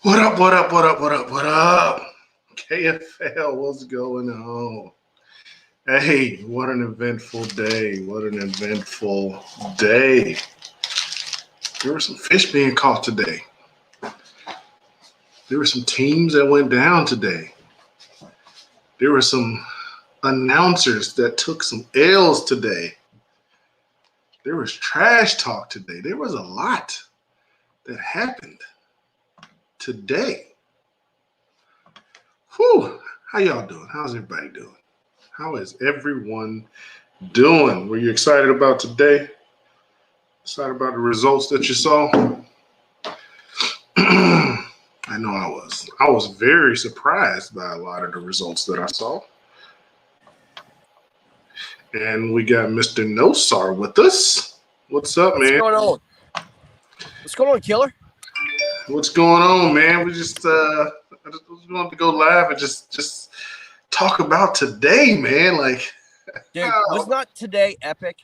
What up, what up, what up, what up, what up? KFL, what's going on? Hey, what an eventful day. What an eventful day. There were some fish being caught today. There were some teams that went down today. There were some announcers that took some L's today. There was trash talk today. There was a lot that happened today. Whew. How y'all doing? How's everybody doing? How is everyone doing? Were you excited about today? Excited about the results that you saw? I know I was. I was very surprised by a lot of the results that I saw. And we got Mr. Nosar with us. What's up, man? What's going on? What's going on, Killer? What's going on, man? I just wanted to go live and just talk about today, man. Like, dude, was not today epic?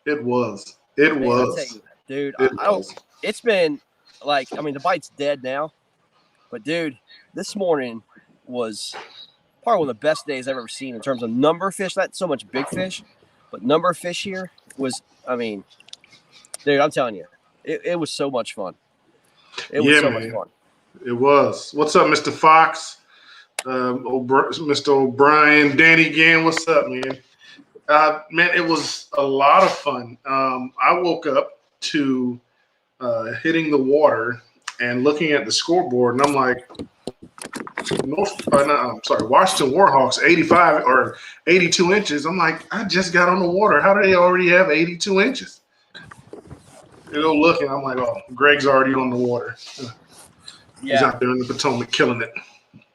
It was. It man, was. I tell you, dude. I don't. It's been like, I mean, the bite's dead now, but dude, this morning was probably one of the best days I've ever seen in terms of number of fish. Not so much big fish, but number of fish here was. I mean, dude, I'm telling you, it was so much fun. It was so much fun. It was. What's up, Mr. Fox? Mr. O'Brien, Danny again. What's up, man? Man, it was a lot of fun. I woke up to hitting the water and looking at the scoreboard, and I'm like, Washington Warhawks, 85 or 82 inches. I'm like, I just got on the water. How do they already have 82 inches? You know, looking, I'm like, oh, Greg's already on the water. Yeah. He's out there in the Potomac killing it.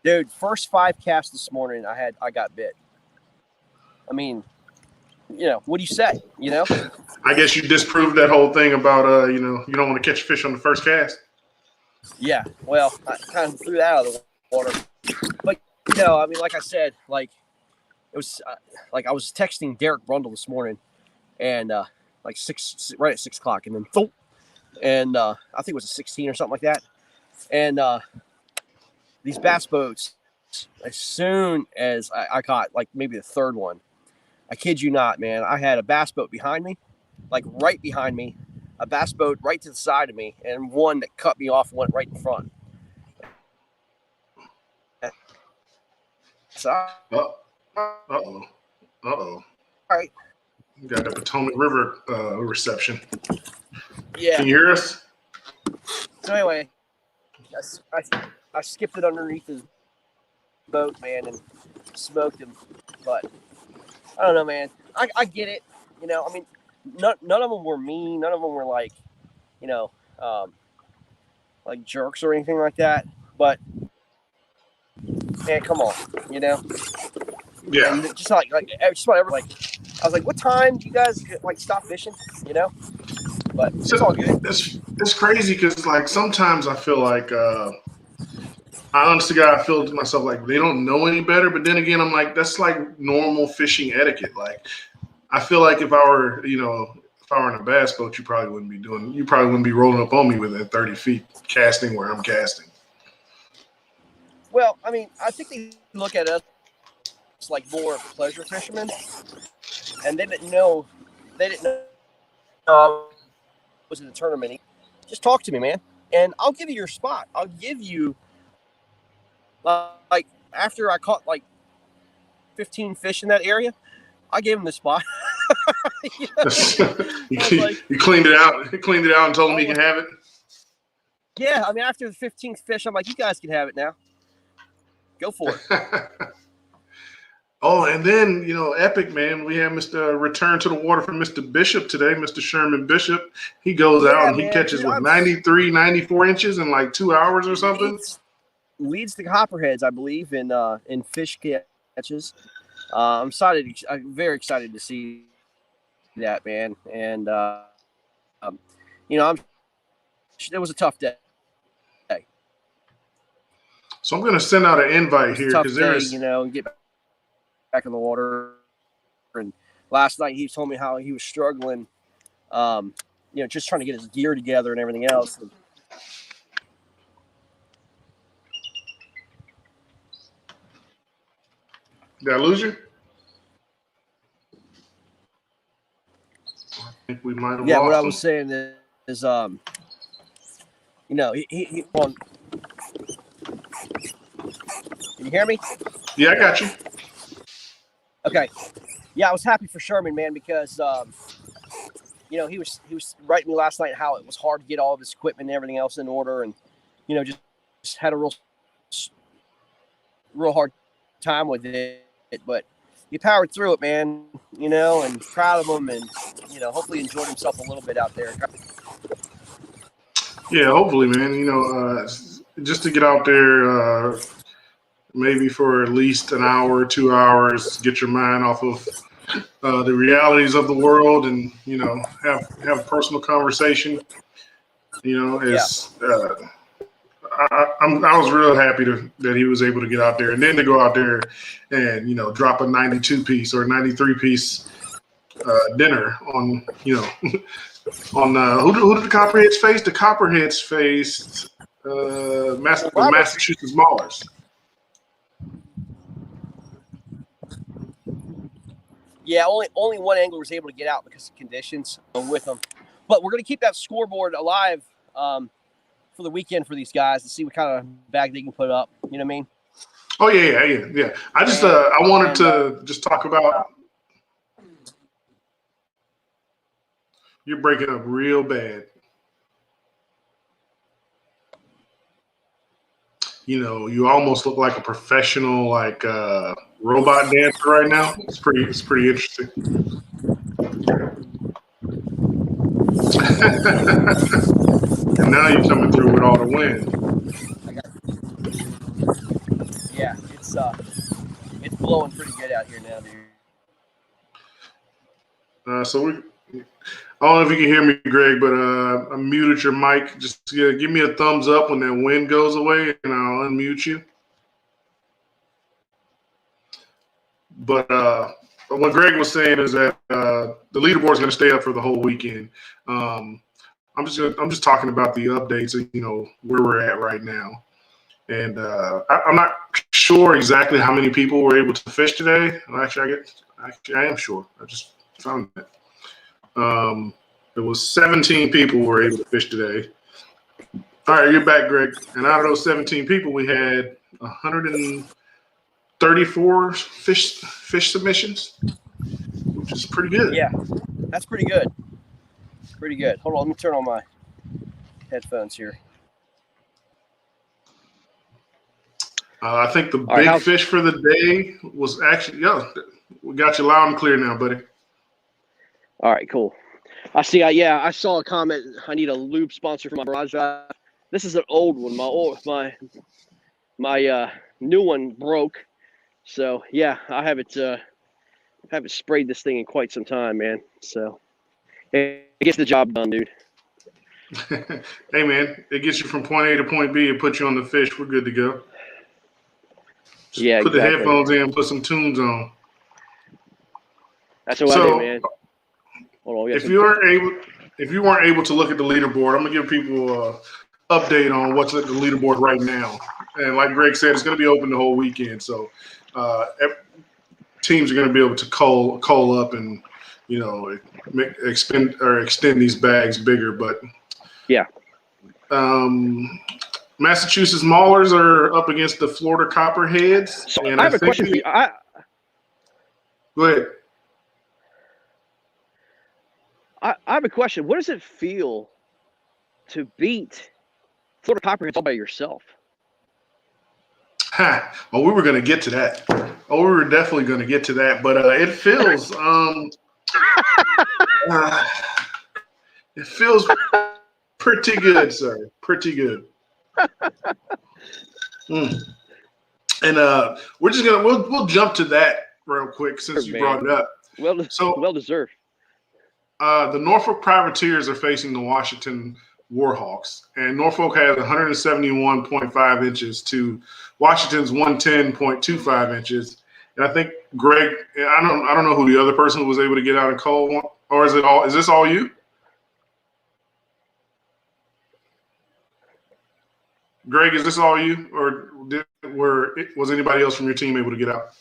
Dude, first 5 casts this morning, I got bit. I mean, you know, what do you say? You know? I guess you disproved that whole thing about you don't want to catch a fish on the first cast. Yeah, well, I kind of threw that out of the water. But I mean, like I said, like it was like I was texting Derek Brundle this morning, and like right at 6 o'clock, and then thump, and I think it was a 16 or something like that, and these bass boats. As soon as I caught like maybe the third one, I kid you not, man, I had a bass boat behind me, like right behind me, a bass boat right to the side of me, and one that cut me off went right in front. So, Uh-oh. All right. You got the Potomac River reception. Yeah. Can you hear us? So anyway, I skipped it underneath his boat, man, and smoked him. But I don't know, man. I get it. You know, I mean, none of them were mean. None of them were like, like jerks or anything like that. But man, come on, Yeah. And just like just about every, like, I was like, what time do you guys like stop fishing? But it's all good. It's crazy because like sometimes I feel like I feel to myself like they don't know any better. But then again, I'm like, that's like normal fishing etiquette. Like I feel like if I were in a bass boat, you probably wouldn't be rolling up on me within 30 feet casting where I'm casting. Well, I mean, I think they look at us like more pleasure fishermen, and they didn't know I was in the tournament. Just talk to me, man, and I'll give you your spot. I'll give you like after I caught like 15 fish in that area, I gave him the spot. You cleaned it out. You cleaned it out and told him he can have it. Yeah, I mean, after the 15th fish, I'm like, you guys can have it now. Go for it. Oh, and then, epic, man. We have Mr. Return to the water from Mr. Bishop today, Mr. Sherman Bishop. He goes out and he catches 93, 94 inches in like 2 hours or something. Leads the Copperheads, I believe, in fish catches. I'm very excited to see that, man. And it was a tough day. So I'm going to send out an invite here because there's, and get back in the water. And last night he told me how he was struggling, just trying to get his gear together and everything else. And Did I lose you? I think we might have Yeah, lost what I him. was saying is you know, he on. Can you hear me? Yeah, I got you. Okay. Yeah, I was happy for Sherman, man, because you know, he was writing me last night how it was hard to get all of his equipment and everything else in order, and you know, just had a real hard time with it. But he powered through it, man. You know, and proud of him, and you know, hopefully enjoyed himself a little bit out there. Yeah, hopefully, man. Just to get out there, maybe for at least an hour, 2 hours, get your mind off of the realities of the world, and have a personal conversation. Yeah. I was real happy that he was able to get out there, and then to go out there and drop a 92 piece or 93 piece dinner on on who did the Copperheads face? The Copperheads faced the Massachusetts Maulers. Yeah, only one angler was able to get out because of conditions with them. But we're going to keep that scoreboard alive for the weekend for these guys to see what kind of bag they can put up. You know what I mean? Oh yeah. I wanted to just talk about. You're breaking up real bad. You almost look like a professional, robot dancer right now. It's pretty interesting. And now you're coming through with all the wind. Yeah, it's blowing pretty good out here now, dude. I don't know if you can hear me, Greg, but I muted your mic. Just give me a thumbs up when that wind goes away, and I'll unmute you. But what Greg was saying is that the leaderboard is going to stay up for the whole weekend. I'm just talking about the updates and where we're at right now. And I'm not sure exactly how many people were able to fish today. Well, actually, I am sure. I just found that. There was 17 people who were able to fish today. All right, you're back, Greg. And out of those 17 people, we had 134 fish submissions, which is pretty good. Yeah, that's pretty good. Pretty good. Hold on, let me turn on my headphones here. I think the big fish for the day was actually, we got you loud and clear now, buddy. All right, cool. I see. I saw a comment. I need a lube sponsor for my barrage drive. This is an old one. My new one broke. So yeah, I haven't sprayed this thing in quite some time, man. So it gets the job done, dude. Hey man, it gets you from point A to point B and puts you on the fish. We're good to go. Just put the headphones in, put some tunes on. That's what I do, man. Hold on, if you weren't able to look at the leaderboard, I'm gonna give people an update on what's at the leaderboard right now. And like Greg said, it's gonna be open the whole weekend. So teams are gonna be able to call up and extend these bags bigger. But yeah. Massachusetts Maulers are up against the Florida Copperheads. So I have a question for you. Go ahead. I have a question. What does it feel to beat Florida Copperheads all by yourself? Oh, we were going to get to that. Oh, we were definitely going to get to that. But it feels it feels pretty good, sir. Pretty good. And we're just we'll jump to that real quick since you brought it up. Well deserved. The Norfolk Privateers are facing the Washington Warhawks, and Norfolk has 171.5 inches to Washington's 110.25 inches. And I think Greg, I don't know who the other person who was able to get out of coal, or is this all you? Greg, is this all you, or was anybody else from your team able to get out?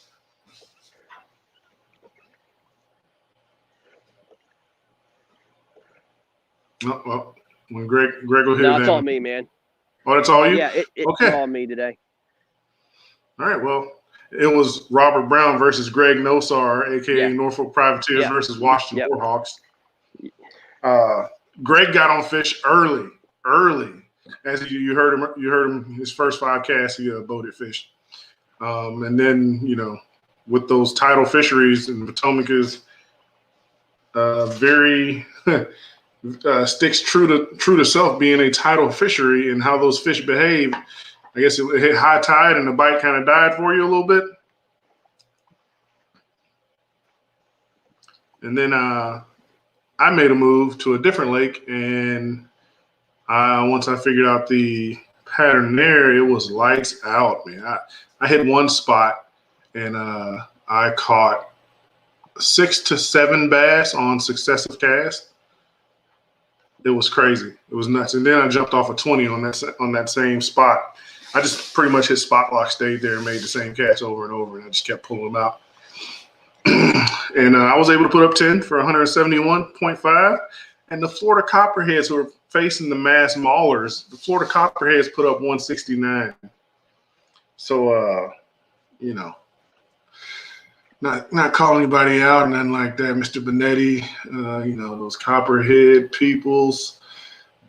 No, well, when Greg will hear No, that. it's all me, man. Oh, that's all you? Yeah, it's Okay. all me today. All right. Well, it was Robert Brown versus Greg Nosar, aka Yeah. Norfolk Privateers Yeah. versus Washington Yep. Warhawks. Greg got on fish early. As you heard him his first 5 casts, he boated fish. And then, with those tidal fisheries, and Potomac is very sticks true to self, being a tidal fishery, and how those fish behave. I guess it hit high tide and the bite kind of died for you a little bit. And then I made a move to a different lake, and once I figured out the pattern there, it was lights out, man. I hit one spot, and I caught 6 to 7 bass on successive casts. It was crazy. It was nuts. And then I jumped off a 20 on that same spot. I just pretty much hit spot lock, stayed there, and made the same cast over and over, and I just kept pulling them out. And I was able to put up 10 for 171.5. And the Florida Copperheads, who are facing the Mass Maulers, the Florida Copperheads put up 169. So, not calling anybody out and nothing like that, Mr. Benetti, those Copperhead peoples.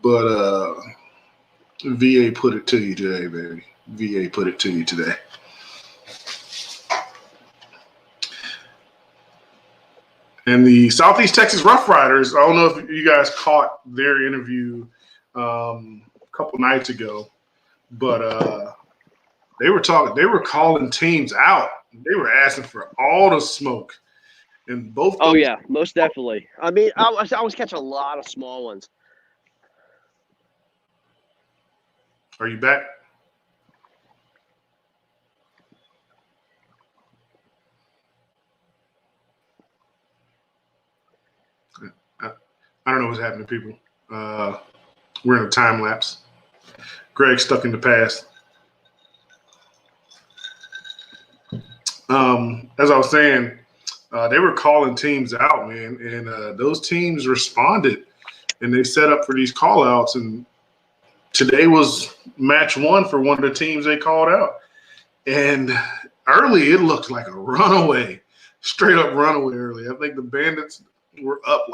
But VA put it to you today, baby. VA put it to you today. And the Southeast Texas Rough Riders, I don't know if you guys caught their interview a couple nights ago, but they were calling teams out. They were asking for all the smoke. And both. Oh yeah, most definitely. I mean, I was catching a lot of small ones. Are you back? I don't know what's happening, people. We're in a time lapse. Greg's stuck in the past. As I was saying, they were calling teams out, man, and those teams responded, and they set up for these call outs. And today was match 1 for one of the teams they called out. And early, it looked like a runaway, straight up runaway early. I think the Bandits were up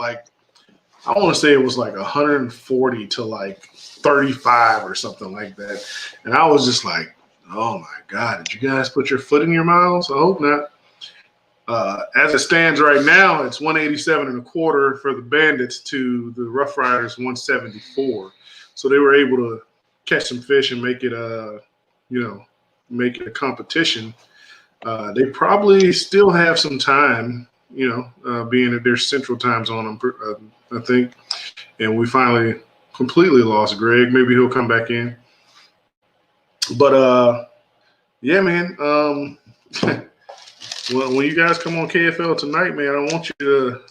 I want to say it was 140 to 35 or something like that. And I was just like, oh my God, did you guys put your foot in your mouths? I hope not. As it stands right now, it's 187.25 for the Bandits to the Rough Riders 174. So they were able to catch some fish and make it make it a competition. They probably still have some time, being at their central time zone, I think. And we finally completely lost Greg. Maybe he'll come back in. But yeah, man. When you guys come on KFL tonight, man, I don't want you to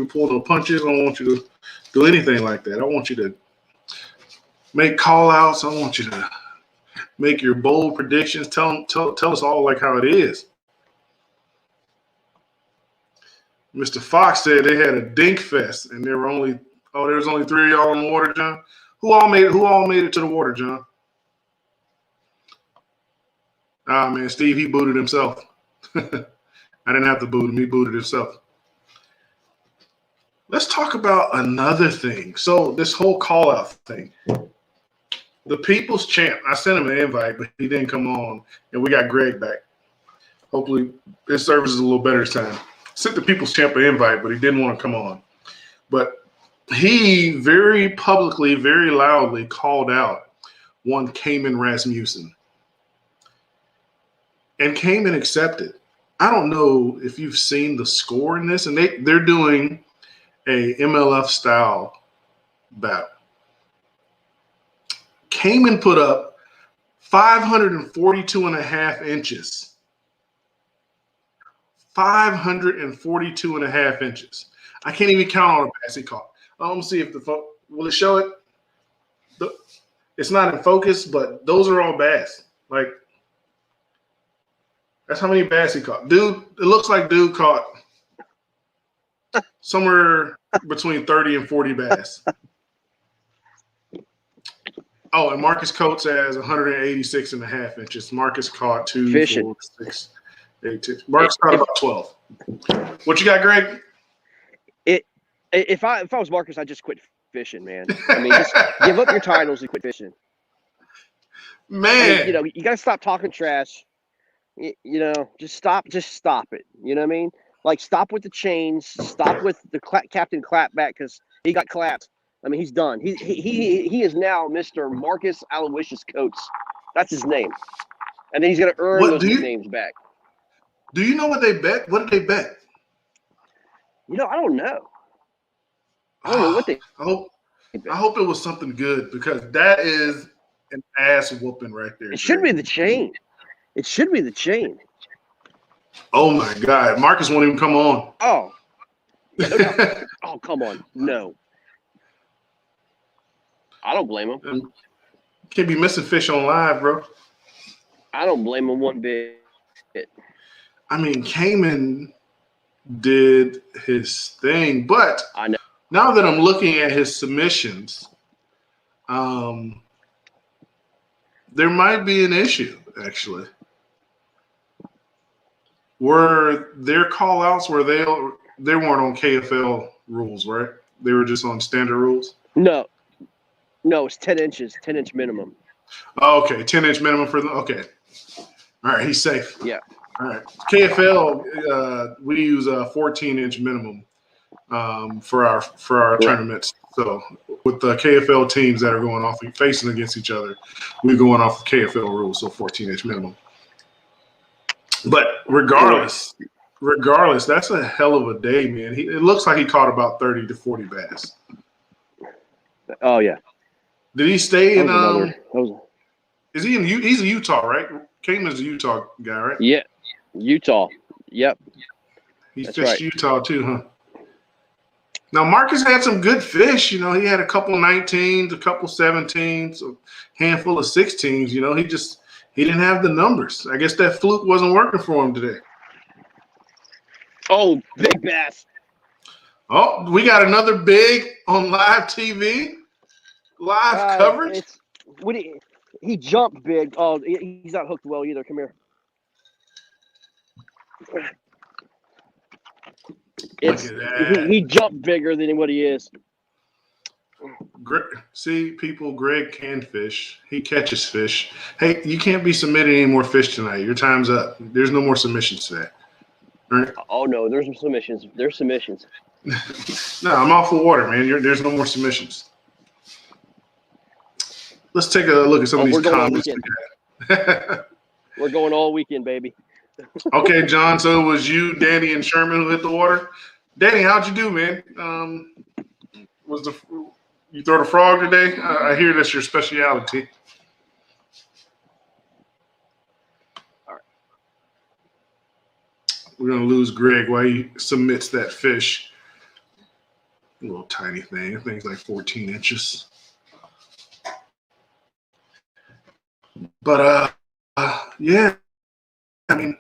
pull no punches. I don't want you to do anything like that. I want you to make call outs. I want you to make your bold predictions. Tell us all how it is. Mr. Fox said they had a dink fest, and there was only 3 of y'all in the water, John. Who all made it to the water, John? Ah, man, Steve, he booted himself. I didn't have to boot him. He booted himself. Let's talk about another thing. So this whole call-out thing. The People's Champ, I sent him an invite, but he didn't come on, and we got Greg back. Hopefully his service is a little better this time. Sent the People's Champ an invite, but he didn't want to come on. But he very publicly, very loudly called out one Cayman Rasmussen. And Cayman accepted. I don't know if you've seen the score in this, and they're doing a MLF style battle. Cayman put up 542.5 inches. 542.5 inches. I can't even count all the bass he caught. Let me see if will it show it? It's not in focus, but those are all bass. That's how many bass he caught. Dude, it looks like dude caught somewhere between 30 and 40 bass. Oh, and Marcus Coates has 186 and a half inches. Marcus caught 2, Fishing. 4, 6, 8, 10. Marcus caught about 12. What you got, Greg? If I was Marcus, I'd just quit fishing, man. I mean, just give up your titles and quit fishing. Man, I mean, you got to stop talking trash. Just stop it. You know what I mean? Like, stop with the chains. Stop with the Captain Clapback because he got clapped. I mean, he's done. He is now Mr. Marcus Aloysius Coates. That's his name, and then he's going to earn those nicknames back. Do you know what they bet? What did they bet? I don't know. I don't know what they. I hope it was something good because that is an ass whooping right there. It should be the chain. It should be the chain. Oh my God, Marcus won't even come on. Oh, yeah, no doubt. Oh, come on, no. I don't blame him. Can't be missing fish on live, bro. I don't blame him one bit. I mean, Cayman did his thing, but I know. Now that I'm looking at his submissions, there might be an issue, actually. Were their call-outs, they weren't on KFL rules, right? They were just on standard rules? No, it's 10 inches, 10-inch minimum. Oh, okay, 10-inch minimum for them. Okay. All right, he's safe. Yeah. All right. KFL, we use a 14-inch minimum for our tournaments. So with the KFL teams that are going off facing against each other, we're going off the KFL rules, so 14-inch minimum. But regardless, that's a hell of a day, man. It looks like he caught about 30 to 40 bass. Oh yeah. Did he stay in? Is he in? He's in Utah, right? Cayman's a Utah guy, right? Yeah, Utah. Yep. He fished Utah too, huh? Now Marcus had some good fish. He had a couple 19s, a couple 17s, a handful of 16s. He didn't have the numbers. I guess that fluke wasn't working for him today. Oh, big bass. Oh, we got another big on live TV, live coverage. He jumped big. Oh, he's not hooked well either. Come here. Look at that. He jumped bigger than what he is. See, people, Greg can fish. He catches fish. Hey, you can't be submitting any more fish tonight. Your time's up. There's no more submissions today. All right? Oh, no, there's some submissions. There's submissions. No, I'm off the water, man. There's no more submissions. Let's take a look at some of these comments. We're going all weekend, baby. Okay, John. So it was you, Danny, and Sherman who hit the water. Danny, how'd you do, man? You throw the frog today? I hear that's your specialty. All right. We're gonna lose Greg while he submits that fish. A little tiny thing. That thing's like 14 inches. But yeah. I mean,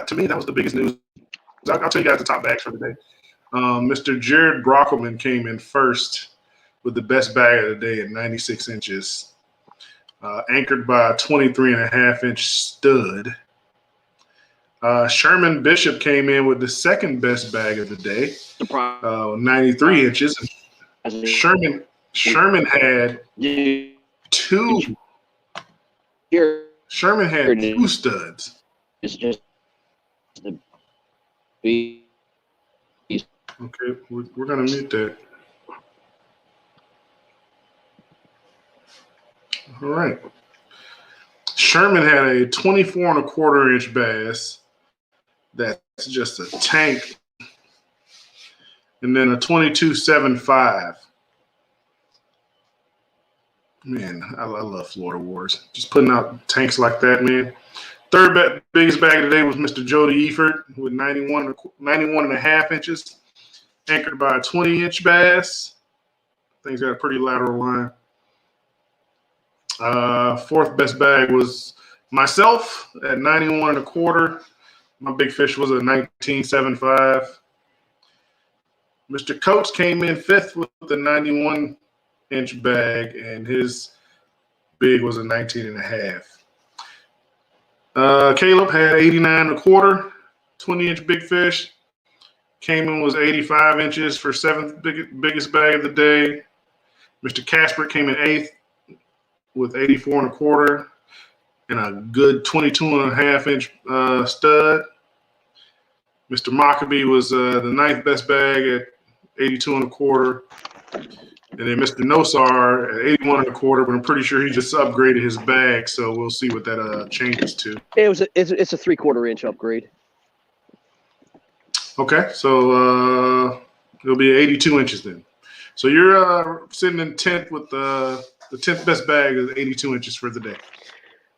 to me, that was the biggest news. I'll tell you guys the top bags for the day. Mr. Jared Brockelman came in first with the best bag of the day at 96 inches, anchored by a 23.5-inch stud. Sherman Bishop came in with the second best bag of the day, 93 inches. Sherman had two. Sherman had two studs. It's just the beast. Okay, we're gonna mute that. All right. Sherman had a 24.25-inch bass. That's just a tank. And then a 22.75. Man, I love Florida Wars. Just putting out tanks like that, man. Third biggest bag of the day was Mr. Jody Eford with 91.5 inches, anchored by a 20-inch bass. Thing's got a pretty lateral line. Fourth best bag was myself at 91.25. My big fish was a 19.75. Mr. Coates came in 5th with the 91-inch bag, and his big was a 19 and a half. Caleb had 89 and a quarter, 20-inch big fish. Cayman was 85 inches for 7th biggest bag of the day. Mr. Casper came in 8th with 84 and a quarter and a good 22 and a half inch stud. Mr. Mockabee was the 9th best bag at 82 and a quarter. And then Mr. Nosar at 81 and a quarter, but I'm pretty sure he just upgraded his bag, so we'll see what that changes to. It's a 3/4 inch upgrade. Okay, so it'll be 82 inches then. So you're sitting in 10th with the 10th best bag is 82 inches for the day.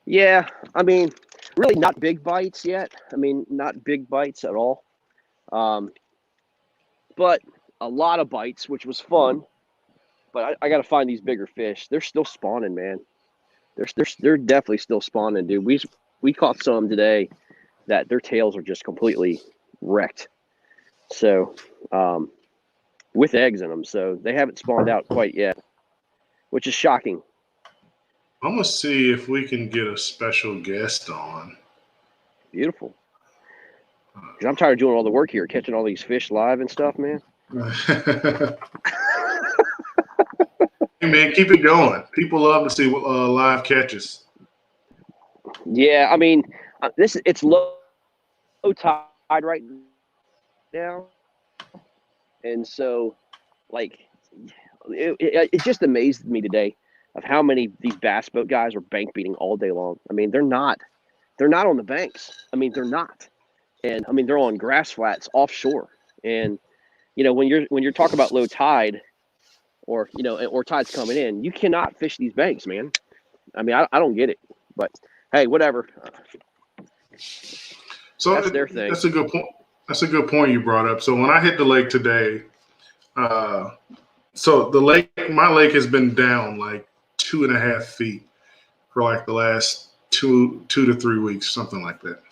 Yeah, I mean, really not big bites yet. I mean, not big bites at all. But a lot of bites, which was fun. But I got to find these bigger fish. They're still spawning, man. They're definitely still spawning, dude. We caught some today that their tails are just completely wrecked. So, with eggs in them. So they haven't spawned out quite yet, which is shocking. I'm going to see if we can get a special guest on. Beautiful. 'Cause I'm tired of doing all the work here, catching all these fish live and stuff, man. Hey, man, keep it going. People love to see live catches. Yeah, I mean, it's low tide right now, and so like it just amazed me today of how many these bass boat guys are bank beating all day long. I mean, they're not on the banks. I mean, they're not, and I mean they're on grass flats offshore. And you know, when you're talking about low tide, or you know, or tides coming in, you cannot fish these banks, man. I mean, I don't get it, but hey, whatever. So that's their thing. That's a good point. That's a good point you brought up. So when I hit the lake today, so my lake has been down like 2.5 feet for like the last two to 3 weeks, something like that.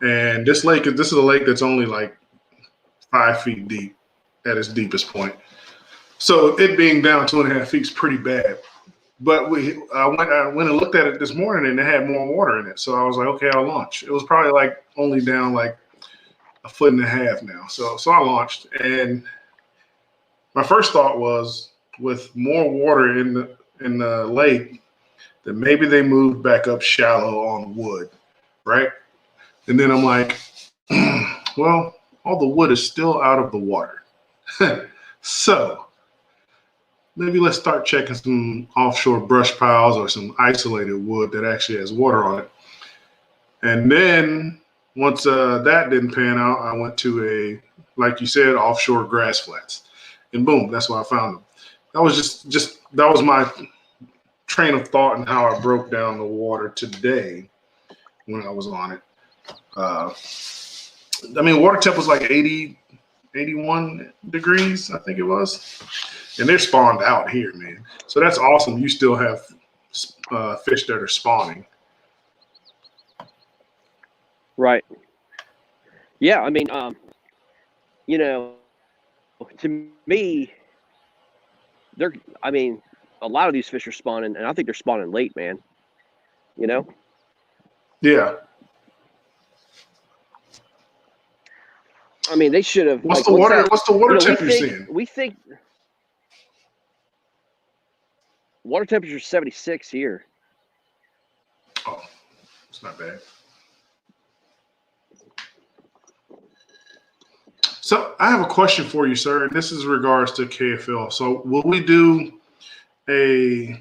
And this is a lake that's only like 5 feet deep at its deepest point. So it being down 2.5 feet is pretty bad. But I went and looked at it this morning, and it had more water in it. So I was like, okay, I'll launch. It was probably like only down like 1.5 feet now. So I launched, and my first thought was, with more water in the lake, that maybe they moved back up shallow on wood, right? And then I'm like, well, all the wood is still out of the water. So maybe let's start checking some offshore brush piles or some isolated wood that actually has water on it. And then once that didn't pan out, I went to like you said, offshore grass flats. And boom, that's where I found them. That was that was my train of thought and how I broke down the water today when I was on it. I mean, water temp was like 80, 81 degrees, I think it was. And they're spawned out here, man. So that's awesome. You still have fish that are spawning. Right. Yeah, I mean, you know, to me, a lot of these fish are spawning, and I think they're spawning late, man. You know? Yeah. I mean, they should have. What's the water temp you're seeing? We think water temperature is 76 here. Oh, it's not bad. So I have a question for you, sir, and this is in regards to KFL. So will we do I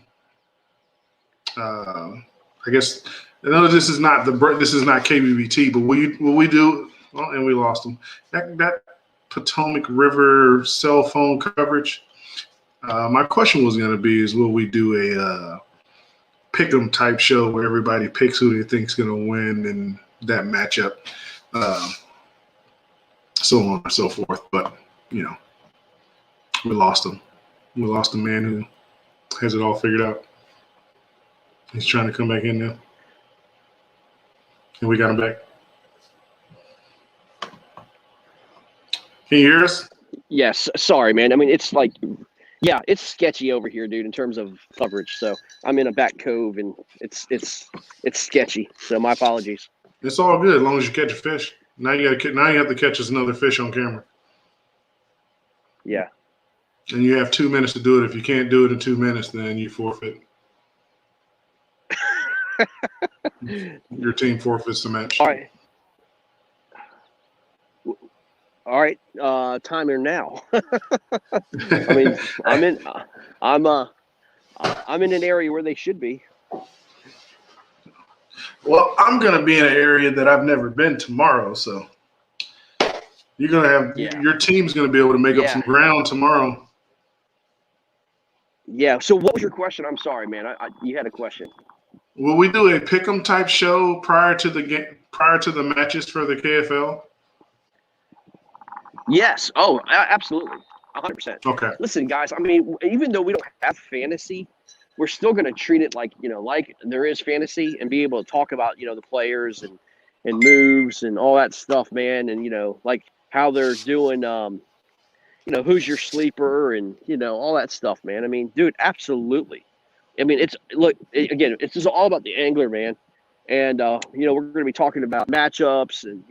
guess I know this is not KBBT, but will we do? Well, and we lost them. That Potomac River cell phone coverage. My question was going to be is will we do a pick 'em type show where everybody picks who they think's going to win in that matchup, so on and so forth. But you know, we lost him. We lost a man who has it all figured out. He's trying to come back in now, and we got him back. Can you hear us? Yes, sorry, man. I mean, it's like, yeah, it's sketchy over here, dude, in terms of coverage. So I'm in a back cove, and it's sketchy. So my apologies. It's all good as long as you catch a fish. Now you have to catch us another fish on camera, Yeah. and you have 2 minutes to do it. If you can't do it in 2 minutes, then you forfeit. Your team forfeits the match. All right. All right. Timer now. I mean, I'm in an area where they should be. Well, I'm going to be in an area that I've never been tomorrow, so you're going to have your team's going to be able to make up some ground tomorrow. Yeah. So what was your question? I'm sorry, man. You had a question. Will we do a pick'em type show prior to the matches for the KFL? Yes. Oh, absolutely. 100%. Okay. Listen, guys, I mean, even though we don't have fantasy, we're still going to treat it like there is fantasy, and be able to talk about, the players and moves and all that stuff, man. And, like how they're doing, who's your sleeper and, all that stuff, man. I mean, dude, absolutely. I mean, it's just all about the angler, man. And, we're going to be talking about matchups and,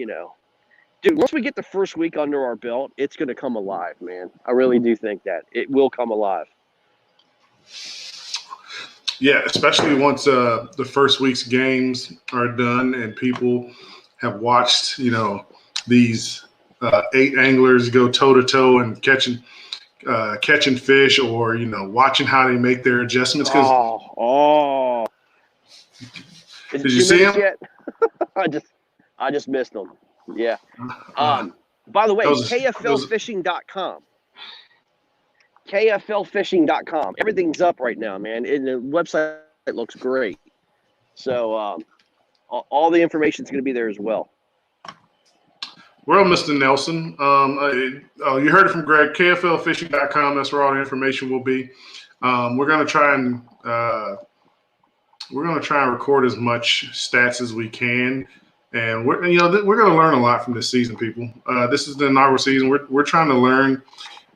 dude, once we get the first week under our belt, it's going to come alive, man. I really do think that it will come alive. Yeah, especially once the first week's games are done and people have watched, these 8 anglers go toe to toe and catching fish, or watching how they make their adjustments. Did you see them yet? I just missed them. Yeah. By the way, KFLfishing.com. KFLfishing.com. Everything's up right now, man. And the website looks great. So all the information is going to be there as well. Well, Mr. Nelson, you heard it from Greg. KFLfishing.com. That's where all the information will be. We're going to try and record as much stats as we can, and we're going to learn a lot from this season, people. This is the inaugural season. We're trying to learn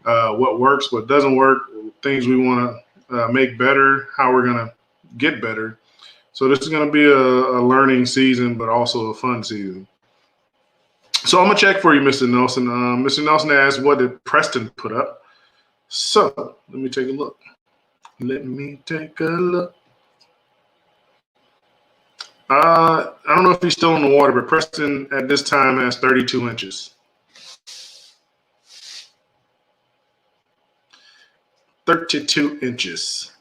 what works, what doesn't work, things we want to make better, how we're going to get better. So this is going to be a learning season, but also a fun season. So I'm going to check for you, Mr. Nelson. Mr. Nelson asked, what did Preston put up? So let me take a look. I don't know if he's still in the water, but Preston at this time has 32 inches. 32 inches.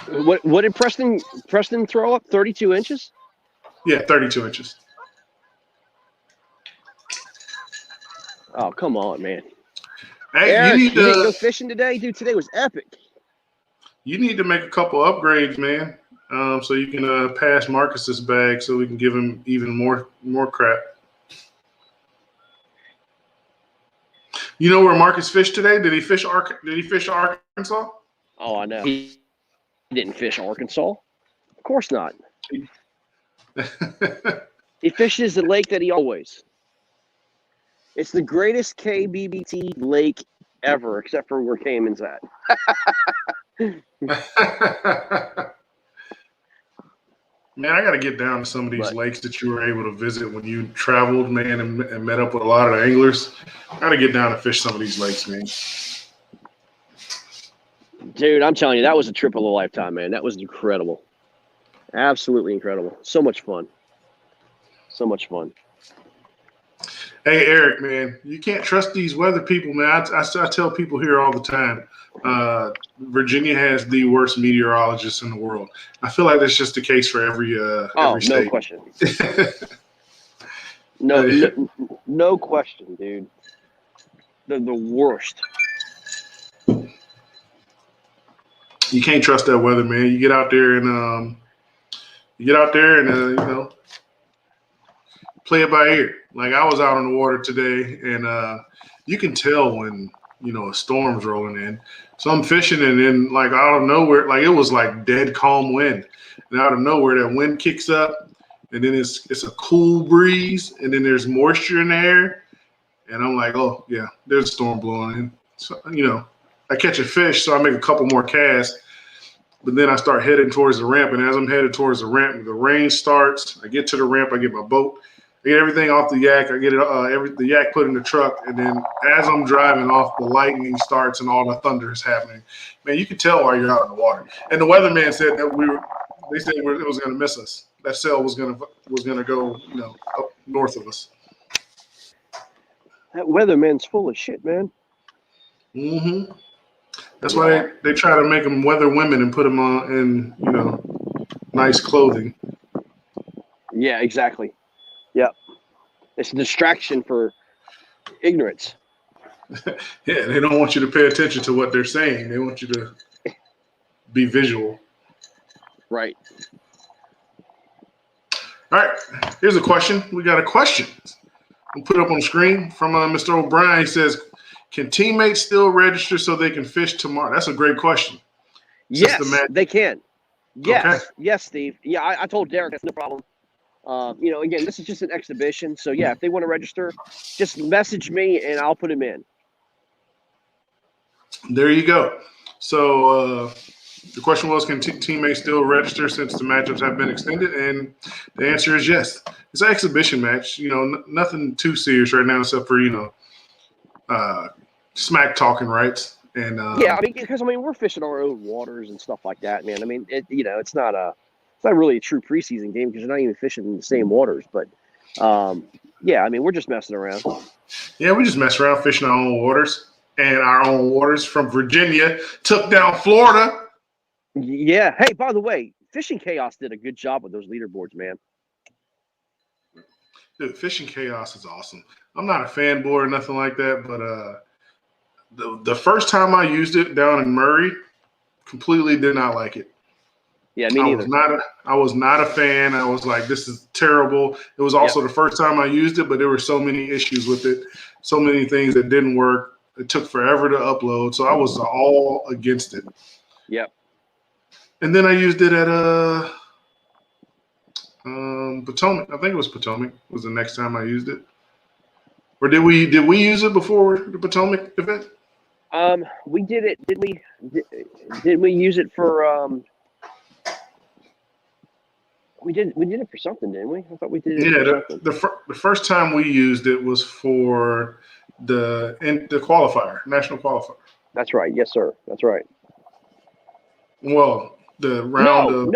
What did Preston throw up? 32 inches? Yeah, 32 inches. Oh, come on, man. Hey, Eric, you didn't go fishing today? Dude, today was epic. You need to make a couple upgrades, man, so you can pass Marcus's bag so we can give him even more crap. You know where Marcus fished today? Did he fish Arkansas? Oh, I know. He didn't fish Arkansas. Of course not. He fishes the lake that he always. It's the greatest KBBT lake ever, except for where Cayman's at. Man, I got to get down to some of these lakes that you were able to visit when you traveled, man, and met up with a lot of the anglers. I got to get down and fish some of these lakes, man. Dude, I'm telling you, that was a trip of a lifetime, man. That was incredible. Absolutely incredible. So much fun. So much fun. Hey, Eric, man, you can't trust these weather people, man. I tell people here all the time, Virginia has the worst meteorologists in the world. I feel like that's just the case for every state. No question. no question, dude. They're the worst. You can't trust that weather, man. You get out there and play it by ear. Like I was out on the water today, and you can tell when a storm's rolling in. So I'm fishing, and then like out of nowhere, like it was like dead calm wind, and out of nowhere that wind kicks up, and then it's a cool breeze, and then there's moisture in the air, and I'm like, oh yeah, there's a storm blowing in. So I catch a fish, so I make a couple more casts, but then I start heading towards the ramp, and as I'm headed towards the ramp, the rain starts. I get to the ramp, I get my boat, I get everything off the yak, I get it the yak put in the truck, and then as I'm driving off, the lightning starts and all the thunder is happening. Man, you can tell while you're out in the water. And the weatherman said that they said it was going to miss us. That sail was going to go up north of us. That weatherman's full of shit, man. Mm-hmm. That's why they try to make them weather women and put them on in nice clothing. Yeah, exactly. Yep. It's a distraction for ignorance. Yeah, they don't want you to pay attention to what they're saying. They want you to be visual. Right. All right. Here's a question. We got a question. We'll put it up on the screen from Mr. O'Brien. He says, can teammates still register so they can fish tomorrow? That's a great question. Yes, they can. Yes. Okay. Yes, Steve. Yeah, I told Derek that's no problem. Again, this is just an exhibition. So, yeah, if they want to register, just message me and I'll put them in. There you go. So the question was, can teammates still register since the matchups have been extended? And the answer is yes. It's an exhibition match. Nothing too serious right now except for, smack talking rights. And because we're fishing our own waters and stuff like that, man. It's not really a true preseason game because you're not even fishing in the same waters. But we're just messing around. Yeah, we just mess around fishing our own waters, and our own waters from Virginia took down Florida. Yeah. Hey, by the way, Fishing Chaos did a good job with those leaderboards, man. Dude, Fishing Chaos is awesome. I'm not a fanboy or nothing like that, but the first time I used it down in Murray, completely did not like it. Yeah, me neither. I was not a fan. I was like, this is terrible. It was also the first time I used it, but there were so many issues with it, so many things that didn't work. It took forever to upload, so I was all against it. Yep. And then I used it at Potomac. I think it was Potomac was the next time I used it. Or did we use it before the Potomac event? We did it. Did we? Did we use it for? We did it for something, didn't we? I thought we did it. Yeah, the first time we used it was for the qualifier, national qualifier. That's right. Yes, sir. That's right. Well, the round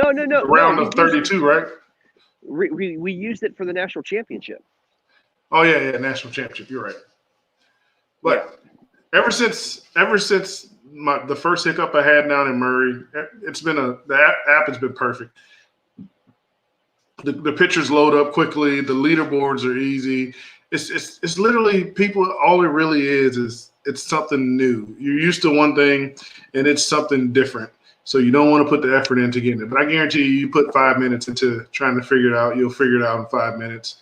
of 32, right? We used it for the national championship. Oh yeah, national championship. You're right. But ever since the first hiccup I had down in Murray, the app has been perfect. The pictures load up quickly. The leaderboards are easy. It's literally people. All it really is it's something new. You're used to one thing, and it's something different. So you don't want to put the effort into getting it. But I guarantee you put 5 minutes into trying to figure it out, you'll figure it out in 5 minutes.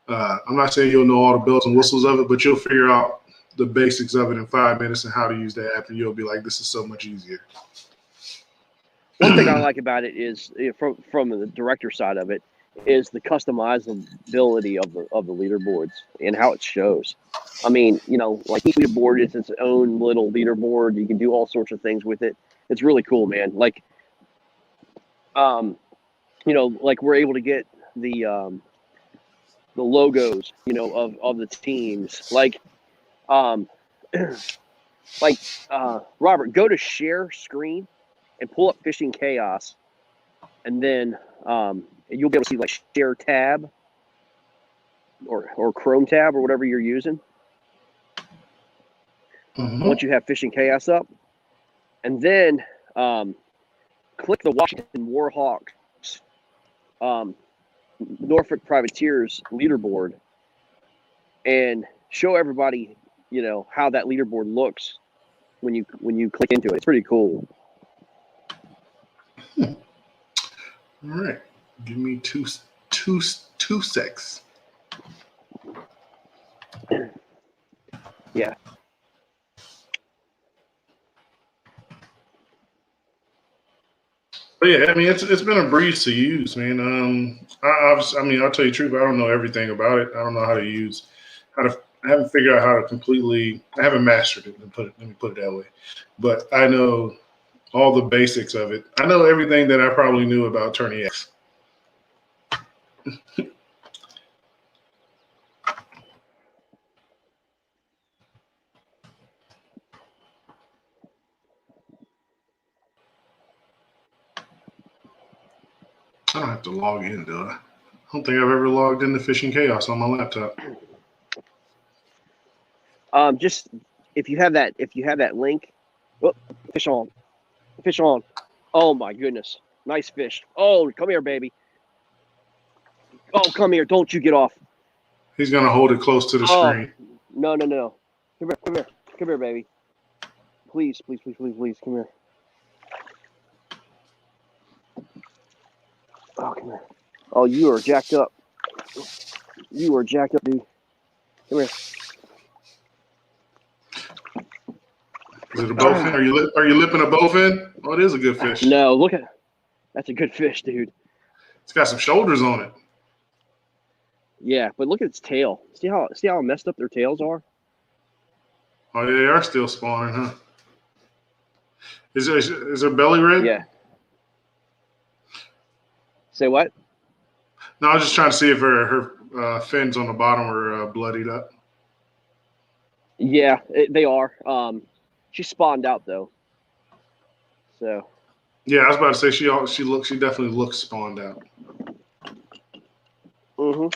I'm not saying you'll know all the bells and whistles of it, but you'll figure out the basics of it in 5 minutes and how to use the app, and you'll be like, this is so much easier. One thing I like about it is from the director side of it is the customizability of the leaderboards and how it shows. Like each leaderboard is its own little leaderboard. You can do all sorts of things with it. It's really cool, man. Like we're able to get the logos, of the teams. Robert, go to share screen and pull up Fishing Chaos, and then you'll be able to see like share tab or Chrome tab or whatever you're using. Mm-hmm. Once you have Fishing Chaos up, and then click the Washington Warhawks Norfolk Privateers leaderboard and show everybody, how that leaderboard looks when you click into it. It's pretty cool. All right. Give me two secs. Yeah. But yeah, I mean, it's been a breeze to use, man. I mean, I'll tell you the truth. I don't know everything about it. I don't know I haven't figured out how to completely. I haven't mastered it. Let me put it that way. But I know all the basics of it. I know everything that I probably knew about Tourney X. I don't have to log in, do I? I don't think I've ever logged into Fishing Chaos on my laptop. Just if you have that link, oh, fish on. Oh my goodness, nice fish. Oh, come here, baby. Oh, come here. Don't you get off. He's gonna hold it close to the screen. No. Come here, baby. Please, come here. Oh, come here. Oh, you are jacked up. You are jacked up, dude. Come here. Is it a bowfin? Are you lipping a bowfin? Oh, it is a good fish. No, look at that's a good fish, dude. It's got some shoulders on it. Yeah, but look at its tail. See how messed up their tails are? Oh, they are still spawning, huh? Is her belly red? Yeah. Say what? No, I was just trying to see if her fins on the bottom are bloodied up. Yeah, they are. She spawned out though. So. Yeah, I was about to say she definitely looks spawned out. Mhm.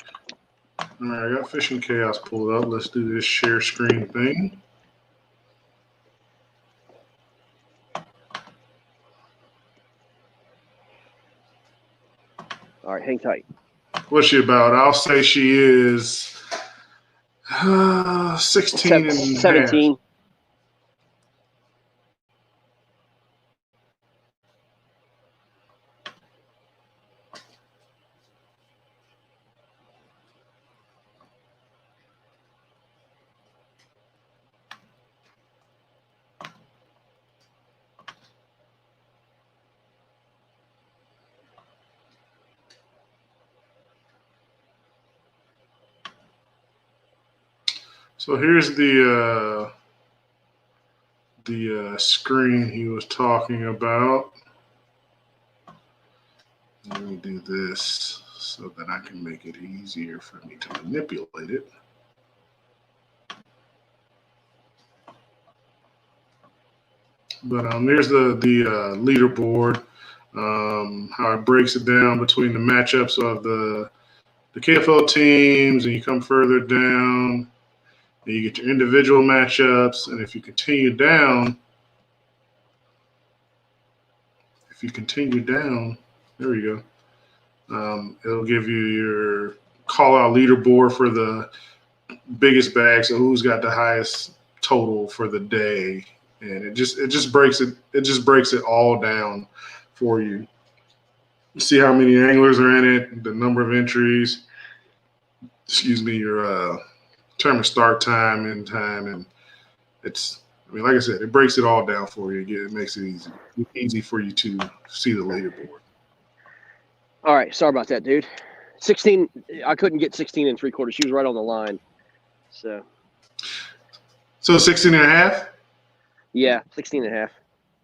All right, I got Fishing Chaos pulled up. Let's do this share screen thing. All right, hang tight. What's she about? I'll say she is 16 and 17. half. So here's the screen he was talking about. Let me do this so that I can make it easier for me to manipulate it. But there's the leaderboard, how it breaks it down between the matchups of the KFL teams, and you come further down, and you get your individual matchups, and if you continue down, there we go. It'll give you your call-out leaderboard for the biggest bag, so who's got the highest total for the day, and it just breaks it all down for you. You see how many anglers are in it, the number of entries. Your term of start time, end time, and like I said, it breaks it all down for you. It makes it easy for you to see the leaderboard. All right, sorry about that, dude. 16. I couldn't get 16 and 3/4. She was right on the line. So 16 and a half? Yeah, 16 and a half.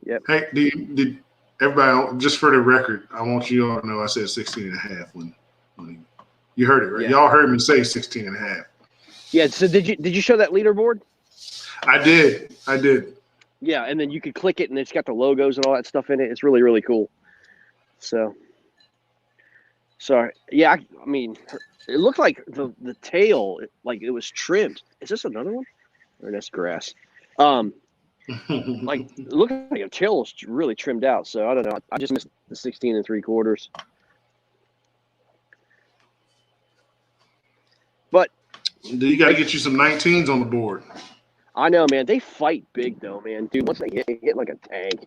Yep. Hey, did everybody, just for the record, I want you all to know I said 16 and a half when you heard it, right? Yeah. Y'all heard me say 16 and a half. Yeah, so did you show that leaderboard? I did. Yeah, and then you could click it and it's got the logos and all that stuff in it. It's really, really cool. So sorry. Yeah, I mean, it looked like the tail, like it was trimmed. Is this another one? Or that's grass? Like it looked like a tail was really trimmed out. So I don't know. I just missed the 16 and 3/4. But you got to get you some 19s on the board. I know, man. They fight big though, man. Dude, once they hit like a tank,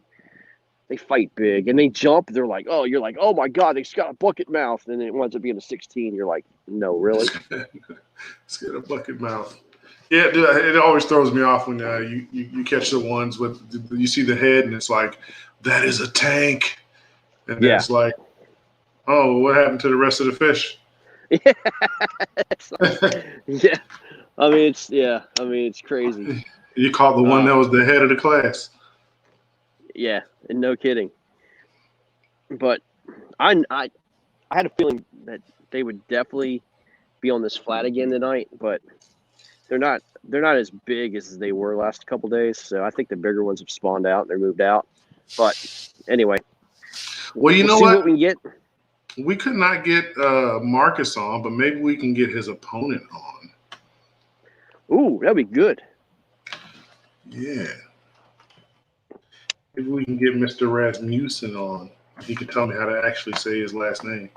they fight big and they jump. They're like, oh, you're like, oh my god, they've got a bucket mouth, and then it winds up being a 16. You're like, no, really? It's got a bucket mouth. Yeah, dude, it always throws me off when you catch the ones with you see the head and it's like, that is a tank. And then it's like, oh, what happened to the rest of the fish? Yeah. Yeah. I mean, it's crazy. You caught the one that was the head of the class. Yeah, and no kidding. But I had a feeling that they would definitely be on this flat again tonight, but they're not as big as they were last couple days. So I think the bigger ones have spawned out and they're moved out. But anyway, well, you know see what we can get. We could not get Marcus on, but maybe we can get his opponent on. Ooh, that'd be good. Yeah. Maybe we can get Mr. Rasmussen on. He can tell me how to actually say his last name.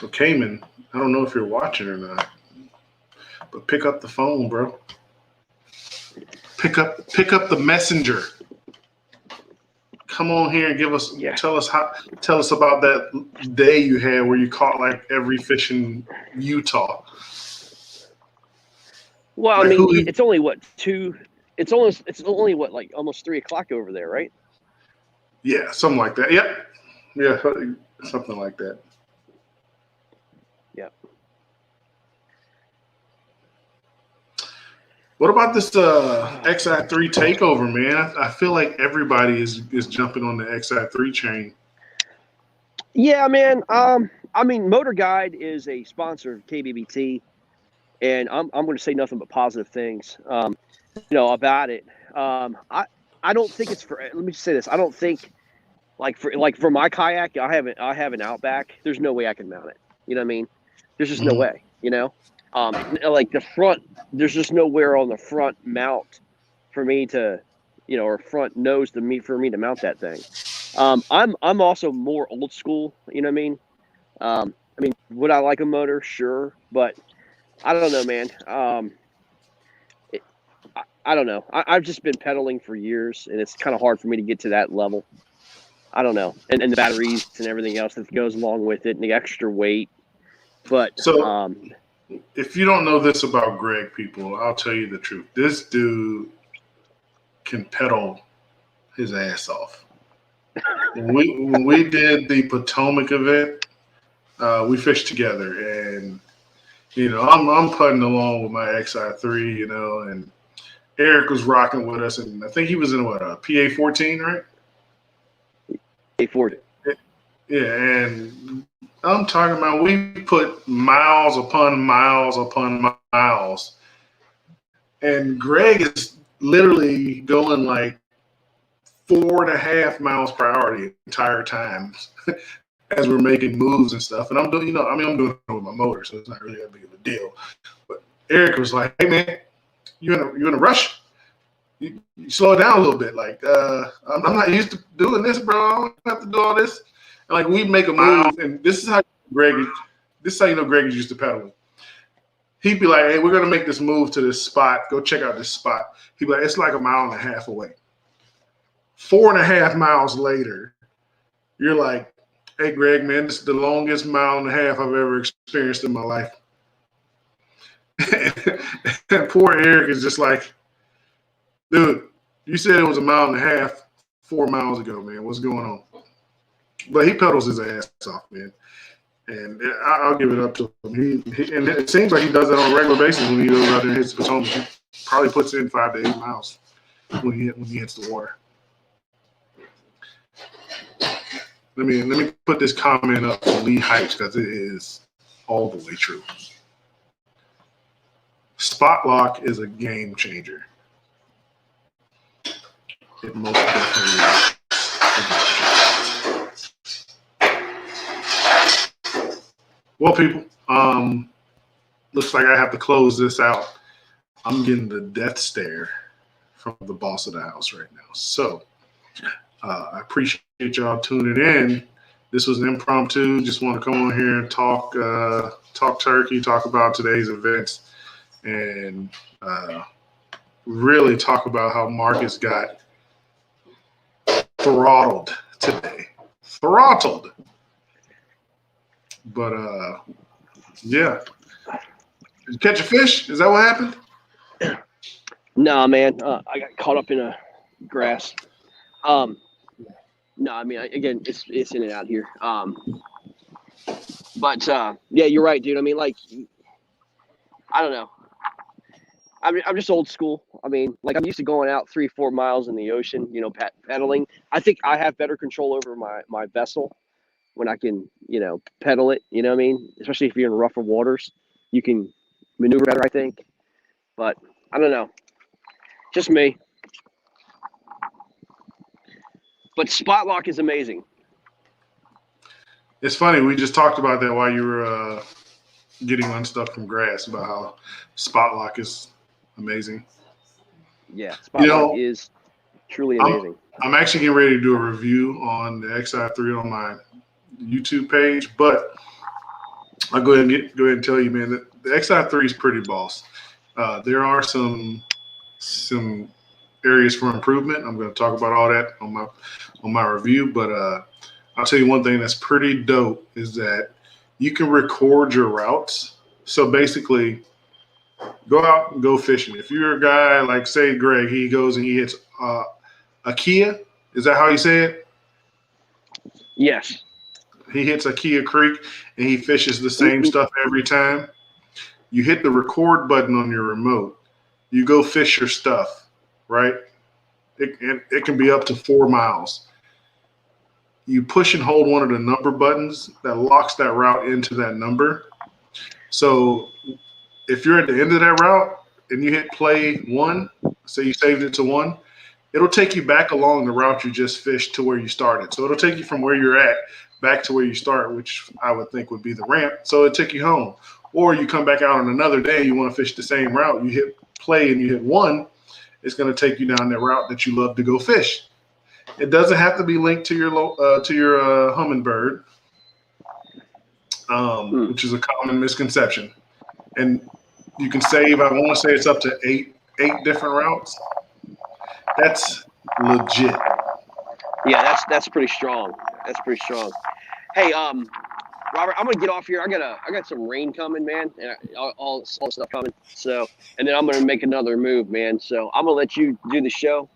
So, Cayman, I don't know if you're watching or not, but pick up the phone, bro. Pick up the messenger. Come on here and tell us about that day you had where you caught like every fish in Utah. Well, like, I mean, it's only what it's only what, like almost 3:00 over there, right? Yeah, something like that. Yep. Yeah, something like that. Yeah. What about this XI3 takeover, man? I feel like everybody is jumping on the XI3 chain. Yeah, man. I mean, Motor Guide is a sponsor of KBBT, and I'm going to say nothing but positive things, about it. I don't think it's for. Let me just say this. I don't think for my kayak, I have an Outback. There's no way I can mount it. You know what I mean? There's just no way. You know. Like the front, there's just nowhere on the front mount for me to, or front nose for me to mount that thing. I'm also more old school. You know what I mean? Would I like a motor? Sure, but I don't know, man. I don't know. I've just been pedaling for years, and it's kind of hard for me to get to that level. I don't know, and the batteries and everything else that goes along with it, and the extra weight. But if you don't know this about Greg, people, I'll tell you the truth. This dude can pedal his ass off. When we did the Potomac event, we fished together, and I'm putting along with my XI3, and Eric was rocking with us, and I think he was in a PA 14, right? A40. Yeah, and I'm talking about we put miles upon miles upon miles, and Greg is literally going like 4.5 miles per hour the entire time as we're making moves and stuff. And I'm doing, I'm doing it with my motor, so it's not really that big of a deal. But Eric was like, "Hey man, you in a rush? You slow it down a little bit. Like, I'm not used to doing this, bro. I don't have to do all this." And like we make a move, and this is how Greg is used to pedaling. He'd be like, "Hey, we're gonna make this move to this spot. Go check out this spot." He'd be like, "It's like 1.5 miles away." 4.5 miles later, you're like, "Hey, Greg, man, this is the longest 1.5 miles I've ever experienced in my life." And poor Eric is just like, "Dude, you said it was 1.5 miles 4 miles ago, man. What's going on?" But he pedals his ass off, man. And I'll give it up to him. And it seems like he does that on a regular basis when he goes out there and hits the Potomac. He probably puts in 5 to 8 miles when he hits the water. Let me put this comment up for Lee Heights because it is all the way true. Spot lock is a game changer. It most definitely is. Well, people, looks like I have to close this out. I'm getting the death stare from the boss of the house right now. So I appreciate y'all tuning in. This was an impromptu. Just want to come on here and talk turkey, talk about today's events, and really talk about how Marcus got throttled today. Throttled. But yeah. Did you catch a fish? Is that what happened? Nah, man. I got caught up in a grass. No, I mean, again, it's in and out here. But yeah, you're right, dude. I mean, like, I don't know. I'm just old school. I mean, like, I'm used to going out 3-4 miles in the ocean, pedaling. I think I have better control over my vessel when I can, pedal it. You know what I mean? Especially if you're in rougher waters, you can maneuver better, I think. But I don't know. Just me. But spot lock is amazing. It's funny. We just talked about that while you were getting unstuck from grass about how spot lock is amazing. Yeah, spot lock is truly amazing. I'm actually getting ready to do a review on the XI3 on my YouTube page, but I'll go ahead and tell you, man, that the XI3 is pretty boss. There are some areas for improvement. I'm going to talk about all that on my review, but I'll tell you one thing that's pretty dope is that you can record your routes. So basically, go out and go fishing. If you're a guy like, say, Greg, he goes and he hits Akia. Is that how you say it? Yes. He hits Akia Creek and he fishes the same stuff every time. You hit the record button on your remote. You go fish your stuff, right? It can be up to 4 miles. You push and hold one of the number buttons that locks that route into that number. So if you're at the end of that route and you hit play 1, say you saved it to 1, it'll take you back along the route you just fished to where you started. So it'll take you from where you're at back to where you start, which I would think would be the ramp. So it'll take you home. Or you come back out on another day, you want to fish the same route. You hit play and you hit 1, it's going to take you down that route that you love to go fish. It doesn't have to be linked to your Humminbird, which is a common misconception. And you can save, I want to say it's up to eight different routes. That's legit. Yeah, that's pretty strong. That's pretty strong. Hey, Robert, I'm gonna get off here. I got some rain coming, man, and all stuff coming. So, and then I'm gonna make another move, man. So I'm gonna let you do the show.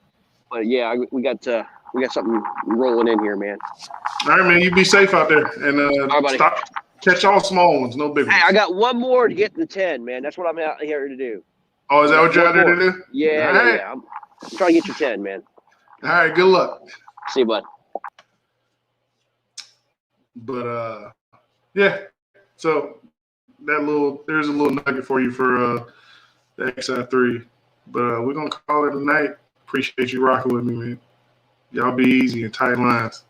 But yeah, we got something rolling in here, man. All right, man. You be safe out there and stop. Catch all small ones, no big ones. Hey, I got one more to get to 10, man. That's what I'm out here to do. Oh, is that what you're out there to do? Yeah, yeah. I'm trying to get you 10, man. All right, good luck. See you, bud. But yeah. So there's a little nugget for you for the XI3. But we're gonna call it a night. Appreciate you rocking with me, man. Y'all be easy and tight lines.